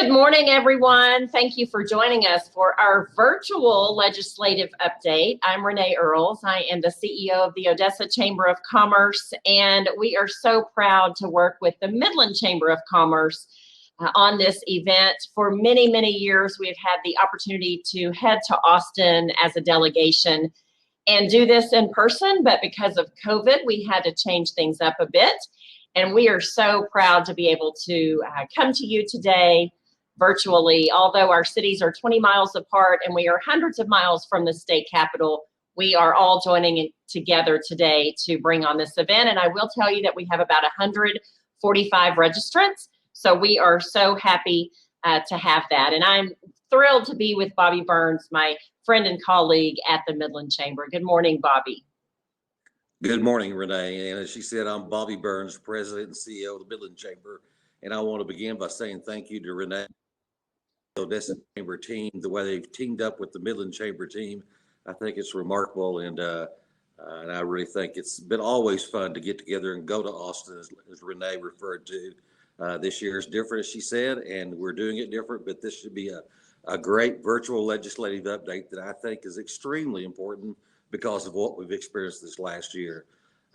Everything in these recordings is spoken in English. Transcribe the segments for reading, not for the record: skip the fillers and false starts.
Good morning, everyone. Thank you for joining us for our virtual legislative update. I'm Renee Earls. I am the CEO of the Odessa Chamber of Commerce, and we are so proud to work with the Midland Chamber of Commerce on this event. For many, many years, we've had the opportunity to head to Austin as a delegation and do this in person, but because of COVID, we had to change things up a bit. And we are so proud to be able to come to you today virtually. Although our cities are 20 miles apart and we are hundreds of miles from the state capitol, we are all joining together today to bring on this event. And I will tell you that we have about 145 registrants. So we are so happy to have that. And I'm thrilled to be with Bobby Burns, my friend and colleague at the Midland Chamber. Good morning, Bobby. Good morning, Renee. And as she said, I'm Bobby Burns, President and CEO of the Midland Chamber. And I want to begin by saying thank you to Renee, the Odessa Chamber team, the way they've teamed up with the Midland Chamber team. I think it's remarkable. And I really think it's been always fun to get together and go to Austin, as Renee referred to. This year is different, as she said, and we're doing it different, but this should be a great virtual legislative update that I think is extremely important because of what we've experienced this last year.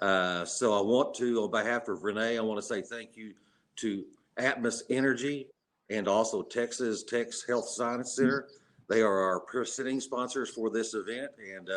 So I want to, on behalf of Renee, I want to say thank you to Atmos Energy and also Texas Health Science Center. They are our presenting sponsors for this event. And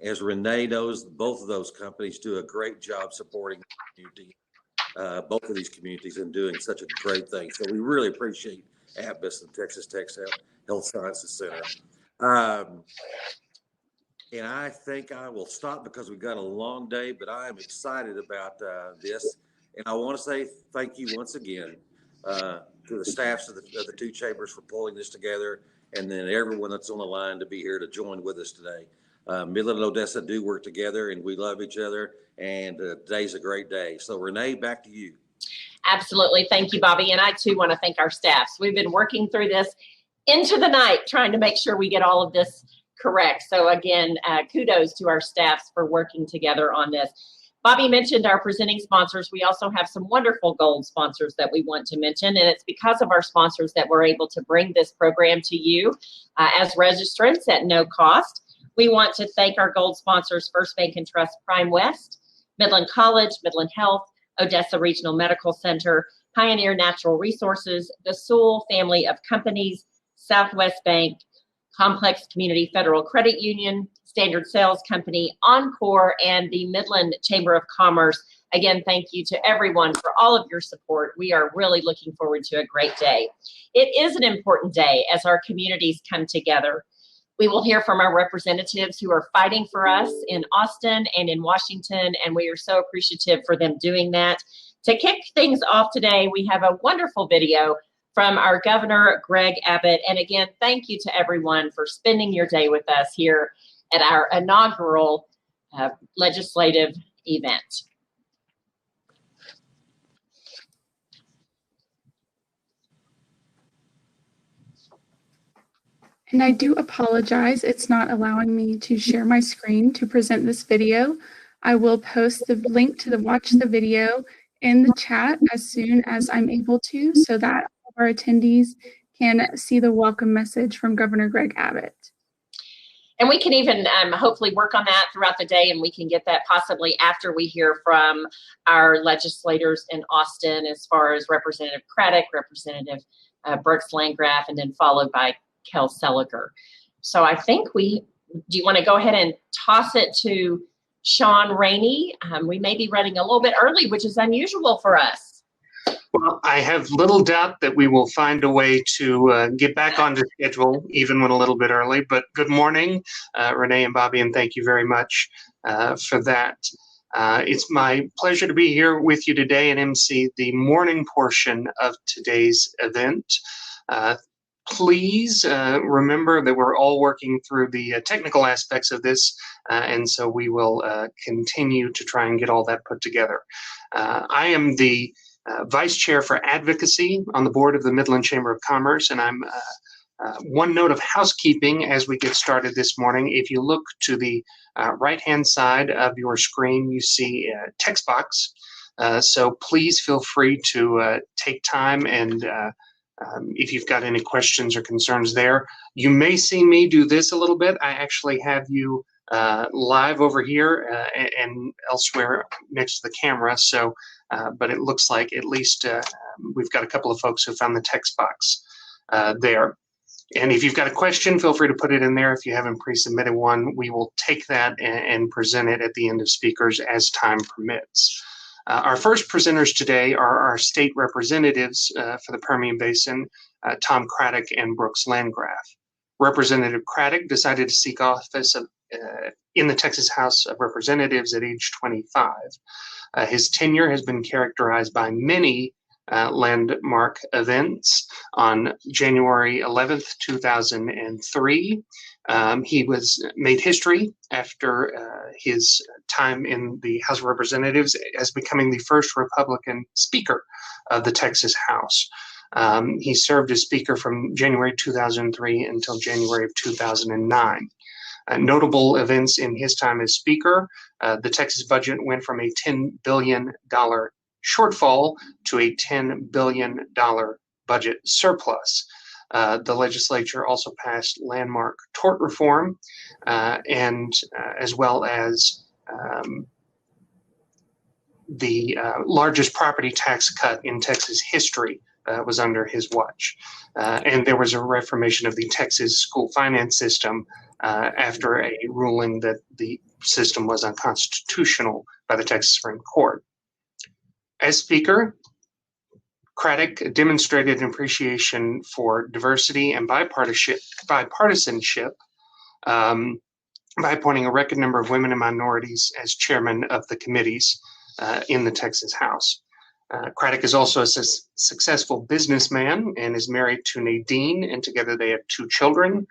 as Renee knows, both of those companies do a great job supporting the community, both of these communities, and doing such a great thing. So we really appreciate Atmos and Texas Health Sciences Center. And I think I will stop because we've got a long day, but I am excited about this. And I want to say thank you once again to the staffs of the two chambers for pulling this together, and then everyone that's on the line to be here to join with us today. Midland and Odessa do work together, and we love each other, and today's a great day. So Renee, back to you. Absolutely. Thank you, Bobby. And I too want to thank our staffs. We've been working through this into the night, trying to make sure we get all of this correct. So again, kudos to our staffs for working together on this. Bobby mentioned our presenting sponsors. We also have some wonderful gold sponsors that we want to mention, and it's because of our sponsors that we're able to bring this program to you as registrants at no cost. We want to thank our gold sponsors, First Bank and Trust Prime West, Midland College, Midland Health, Odessa Regional Medical Center, Pioneer Natural Resources, the Sewell family of companies, Southwest Bank, Complex Community Federal Credit Union, Standard Sales Company, Encore, and the Midland Chamber of Commerce. Again, thank you to everyone for all of your support. We are really looking forward to a great day. It is an important day as our communities come together. We will hear from our representatives who are fighting for us in Austin and in Washington, and we are so appreciative for them doing that. To kick things off today, we have a wonderful video from our Governor, Greg Abbott. And again, thank you to everyone for spending your day with us here at our inaugural legislative event. And I do apologize, it's not allowing me to share my screen to present this video. I will post the link to watch the video in the chat as soon as I'm able to, so that our attendees can see the welcome message from Governor Greg Abbott. And we can even hopefully work on that throughout the day, and we can get that possibly after we hear from our legislators in Austin, as far as Representative Craddock, Representative Brooks Landgraf, and then followed by Kel Seliger. So I think do you want to go ahead and toss it to Sean Rainey? We may be running a little bit early, which is unusual for us. Well, I have little doubt that we will find a way to get back onto schedule, even when a little bit early. But good morning, Renee and Bobby, and thank you very much for that. It's my pleasure to be here with you today and MC the morning portion of today's event. Please remember that we're all working through the technical aspects of this, and so we will continue to try and get all that put together. I am the Vice Chair for Advocacy on the board of the Midland Chamber of Commerce, and I'm one note of housekeeping as we get started this morning. If you look to the right-hand side of your screen, you see a text box. So please feel free to take time and if you've got any questions or concerns there. You may see me do this a little bit. I actually have you live over here and elsewhere next to the camera. So, but it looks like at least we've got a couple of folks who found the text box there. And if you've got a question, feel free to put it in there. If you haven't pre-submitted one, we will take that and present it at the end of speakers as time permits. Our first presenters today are our state representatives for the Permian Basin, Tom Craddock and Brooks Landgraf. Representative Craddock decided to seek office in the Texas House of Representatives at age 25. His tenure has been characterized by many landmark events. On January 11th, 2003, he made history after his time in the House of Representatives as becoming the first Republican Speaker of the Texas House. He served as Speaker from January 2003 until January of 2009. Notable events in his time as Speaker, the Texas budget went from a $10 billion shortfall to a $10 billion budget surplus. The legislature also passed landmark tort reform and as well as the largest property tax cut in Texas history was under his watch. And there was a reformation of the Texas school finance system after a ruling that the system was unconstitutional by the Texas Supreme Court. As Speaker, Craddock demonstrated an appreciation for diversity and bipartisanship by appointing a record number of women and minorities as chairman of the committees in the Texas House. Craddock is also a successful businessman and is married to Nadine, and together they have 2 children.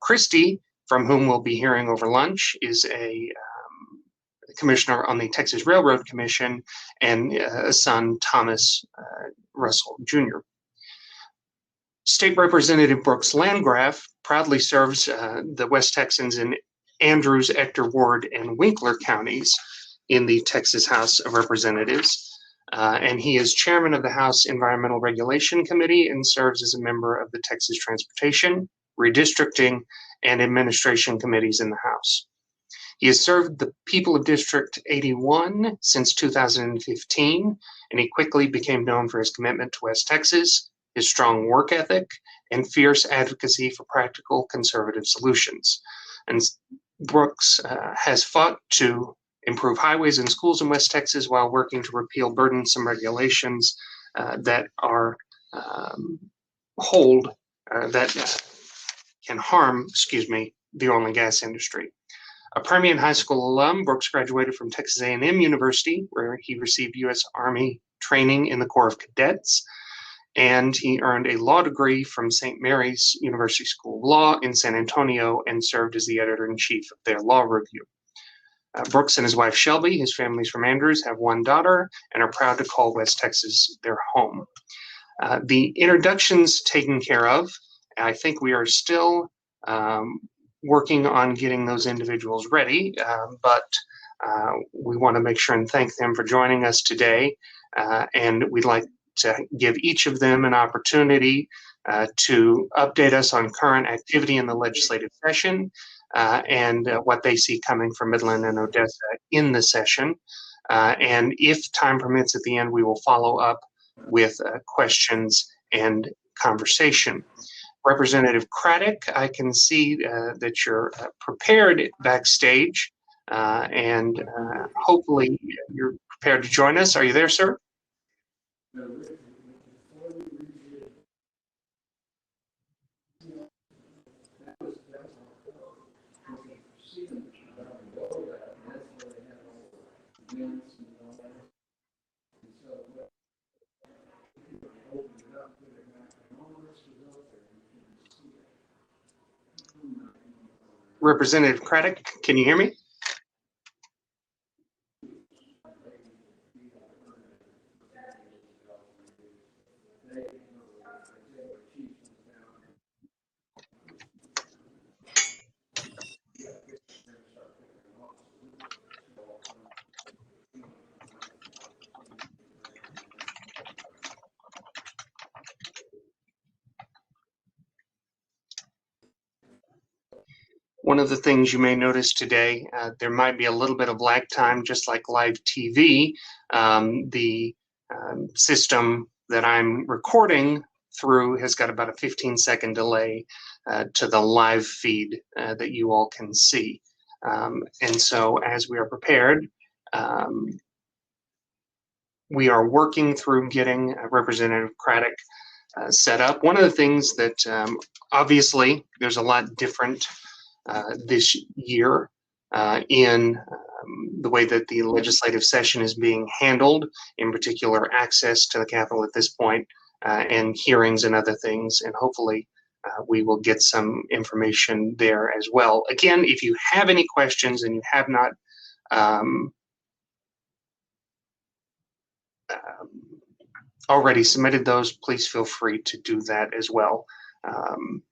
Christy, from whom we'll be hearing over lunch, is a commissioner on the Texas Railroad Commission, and a son, Thomas Russell Jr. State Representative Brooks Landgraf proudly serves the West Texans in Andrews, Ector, Ward, and Winkler counties in the Texas House of Representatives. And he is chairman of the House Environmental Regulation Committee and serves as a member of the Texas Transportation, Redistricting, and Administration Committees in the House. He has served the people of District 81 since 2015, and he quickly became known for his commitment to West Texas, his strong work ethic, and fierce advocacy for practical conservative solutions. And Brooks has fought to improve highways and schools in West Texas while working to repeal burdensome regulations that are can harm, the oil and gas industry. A Permian High School alum, Brooks graduated from Texas A&M University, where he received U.S. Army training in the Corps of Cadets, and he earned a law degree from St. Mary's University School of Law in San Antonio and served as the editor-in-chief of their law review. Brooks and his wife Shelby, his family's from Andrews, have 1 daughter and are proud to call West Texas their home. The introductions taken care of, I think we are still working on getting those individuals ready, but we want to make sure and thank them for joining us today. And we'd like to give each of them an opportunity to update us on current activity in the legislative session and what they see coming from Midland and Odessa in the session. And if time permits at the end, we will follow up with questions and conversation. Representative Craddock, I can see that you're prepared backstage, and hopefully you're prepared to join us. Are you there, sir? Representative Craddock, can you hear me? One of the things you may notice today, there might be a little bit of lag time, just like live TV. The system that I'm recording through has got about a 15-second delay to the live feed that you all can see. And so as we are prepared, we are working through getting Representative Craddock set up. One of the things that obviously there's a lot different this year in the way that the legislative session is being handled, in particular access to the Capitol at this point, and hearings and other things, and hopefully we will get some information there as well. Again, if you have any questions and you have not already submitted those, please feel free to do that as well.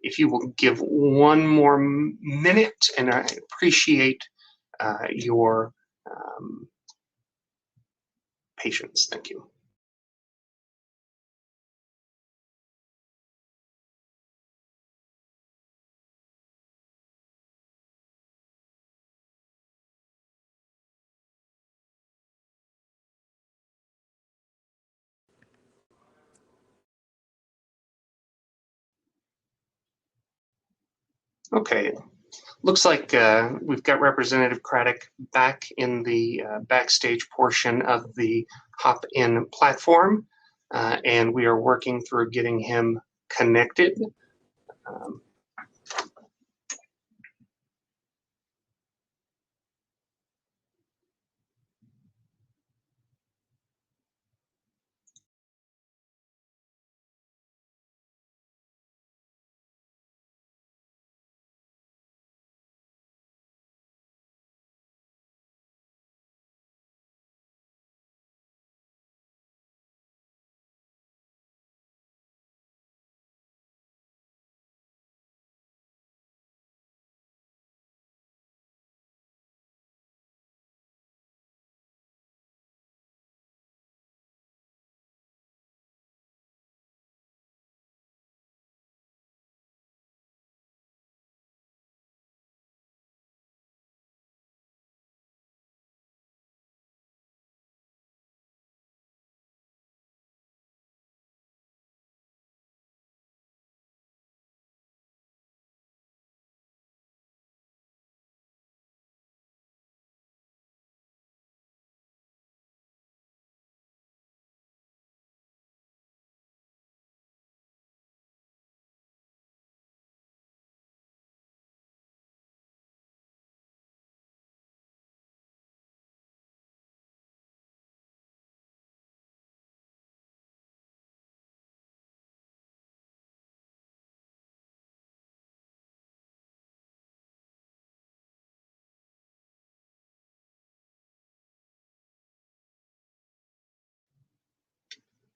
If you will give one more minute, and I appreciate your patience. Thank you. Okay, looks like we've got Representative Craddock back in the backstage portion of the Hop-In platform, and we are working through getting him connected.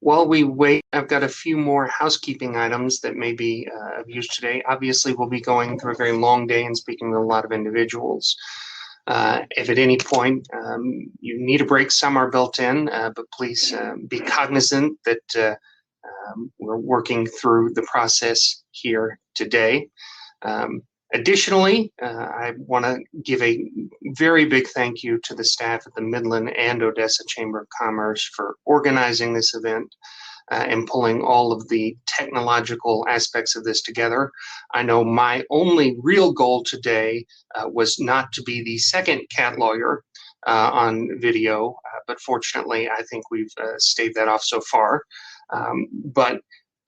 While we wait, I've got a few more housekeeping items that may be of use today. Obviously, we'll be going through a very long day and speaking with a lot of individuals. If at any point you need a break, some are built in, but please be cognizant that we're working through the process here today. Additionally, I want to give a very big thank you to the staff at the Midland and Odessa Chamber of Commerce for organizing this event and pulling all of the technological aspects of this together. I know my only real goal today was not to be the second cat lawyer on video, but fortunately, I think we've staved that off so far. But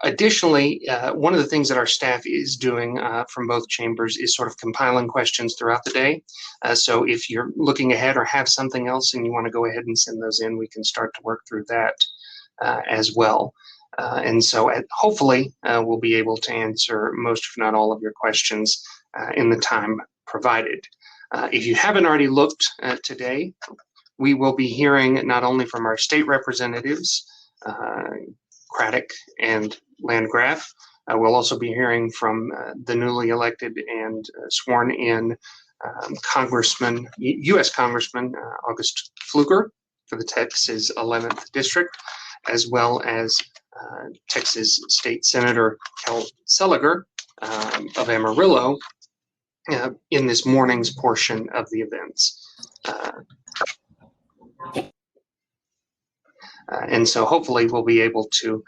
additionally, one of the things that our staff is doing from both chambers is sort of compiling questions throughout the day. So if you're looking ahead or have something else and you want to go ahead and send those in, we can start to work through that as well. And so hopefully we'll be able to answer most, if not all, of your questions in the time provided. If you haven't already looked today, we will be hearing not only from our state representatives, Craddock and Landgraf. We'll also be hearing from the newly elected and sworn in Congressman, U.S. Congressman August Pfluger for the Texas 11th District, as well as Texas State Senator Kel Seliger of Amarillo, in this morning's portion of the events. And so hopefully we'll be able to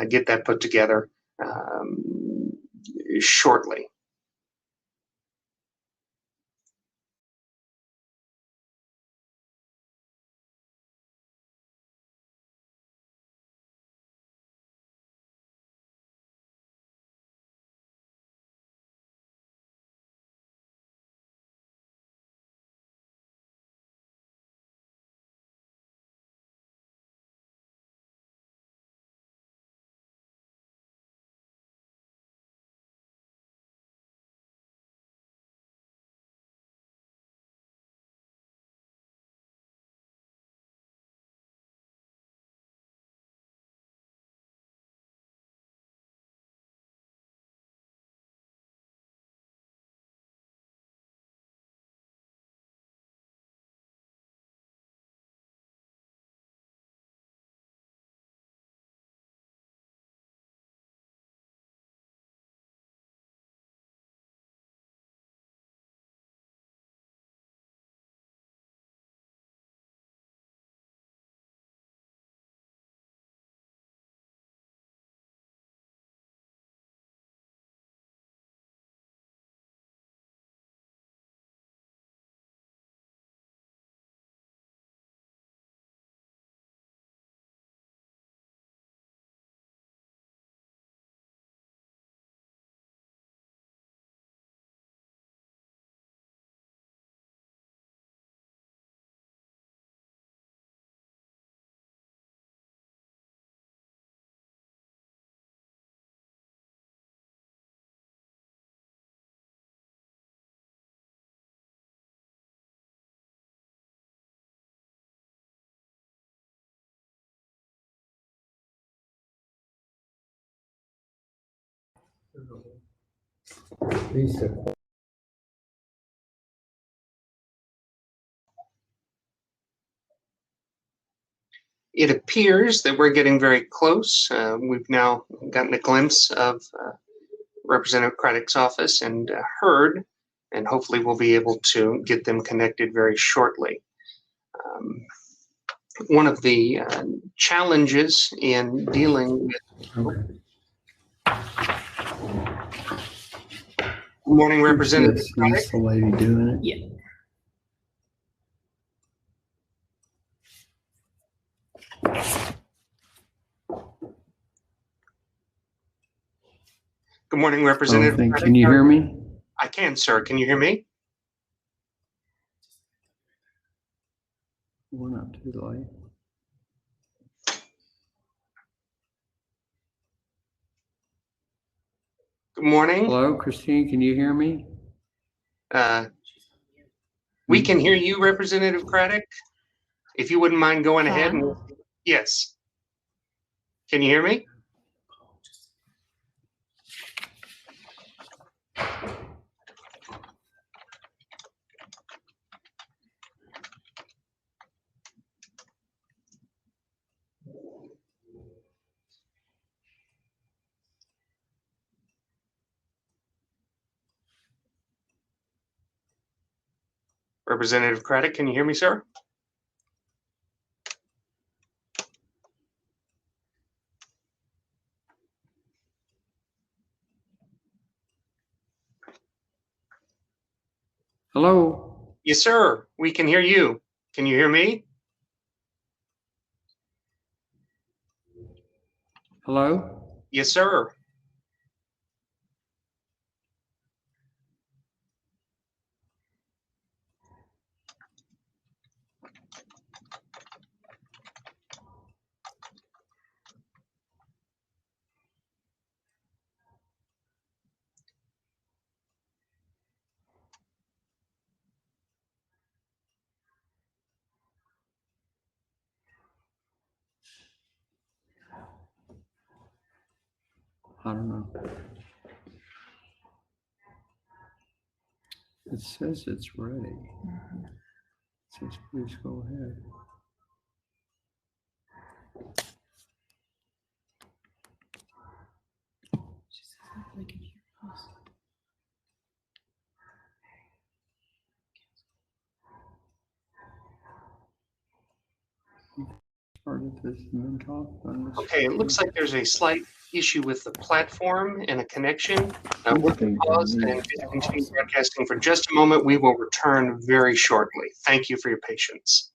get that put together shortly. It appears that we're getting very close. We've now gotten a glimpse of Representative Craddock's office and heard, and hopefully we'll be able to get them connected very shortly. One of the challenges in dealing with. Good morning, Representative Craddock. Is the lady doing it? Yeah. Good morning, Representative Craddock. Can you hear me? I can, sir. Can you hear me? We're not too late. Good morning. Hello, Christine, can you hear me? We can hear you, Representative Craddock. If you wouldn't mind going ahead. Can. Yes. Can you hear me? Representative Craddock, can you hear me, sir? Hello? Yes, sir. We can hear you. Can you hear me? Hello? Yes, sir. I don't know. It says it's ready. It says please go ahead. Part of this talk on this. Okay, it looks like there's a slight issue with the platform and a connection. We're going to pause and continue broadcasting for just a moment. We will return very shortly. Thank you for your patience.